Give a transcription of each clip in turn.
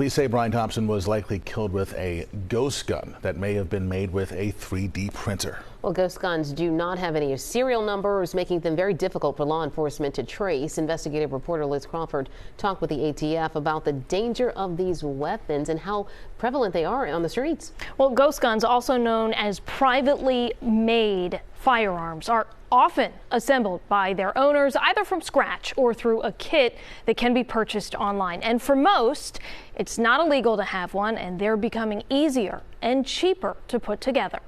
Police say Brian Thompson was likely killed with a ghost gun that may have been made with a 3D printer. Well, ghost guns do not have any serial numbers, making them very difficult for law enforcement to trace. Investigative reporter Liz Crawford talked with the ATF about the danger of these weapons and how prevalent they are on the streets. Well, ghost guns, also known as privately made firearms, are often assembled by their owners, either from scratch or through a kit that can be purchased online. And for most, it's not illegal to have one, and they're becoming easier and cheaper to put together.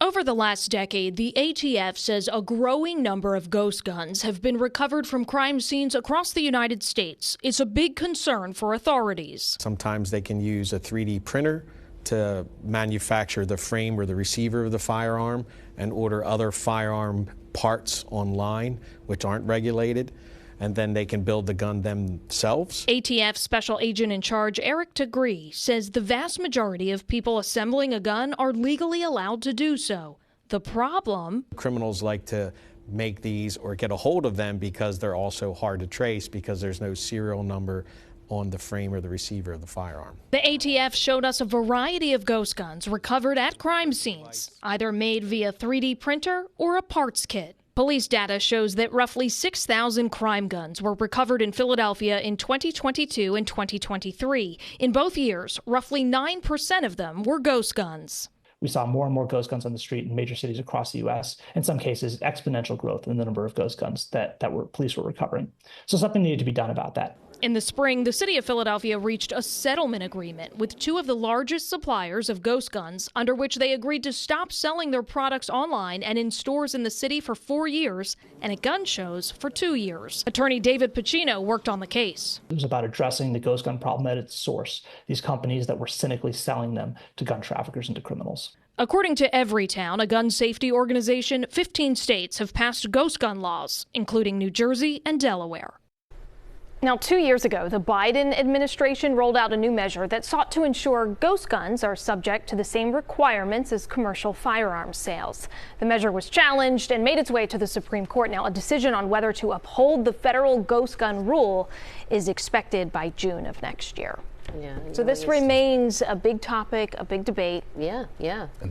Over the last decade, the ATF says a growing number of ghost guns have been recovered from crime scenes across the United States. It's a big concern for authorities. Sometimes they can use a 3D printer to manufacture the frame or the receiver of the firearm and order other firearm parts online, which aren't regulated, and then they can build the gun themselves. ATF Special Agent in Charge Eric Tagree says the vast majority of people assembling a gun are legally allowed to do so. The problem? Criminals like to make these or get a hold of them because they're also hard to trace because there's no serial number on the frame or the receiver of the firearm. The ATF showed us a variety of ghost guns recovered at crime scenes, either made via 3D printer or a parts kit. Police data shows that roughly 6,000 crime guns were recovered in Philadelphia in 2022 and 2023. In both years, roughly 9% of them were ghost guns. We saw more and more ghost guns on the street in major cities across the U.S. In some cases, exponential growth in the number of ghost guns that police were recovering. So something needed to be done about that. In the spring, the city of Philadelphia reached a settlement agreement with two of the largest suppliers of ghost guns, under which they agreed to stop selling their products online and in stores in the city for 4 years and at gun shows for 2 years. Attorney David Pacino worked on the case. It was about addressing the ghost gun problem at its source, these companies that were cynically selling them to gun traffickers and to criminals. According to Everytown, a gun safety organization, 15 states have passed ghost gun laws, including New Jersey and Delaware. Now, 2 years ago, the Biden administration rolled out a new measure that sought to ensure ghost guns are subject to the same requirements as commercial firearms sales. The measure was challenged and made its way to the Supreme Court. Now, a decision on whether to uphold the federal ghost gun rule is expected by June of next year. Yeah, so this remains a big topic, a big debate. Yeah.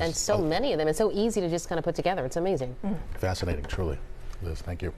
And so many of them. It's so easy to just kind of put together. It's amazing. Fascinating, truly. Liz, thank you.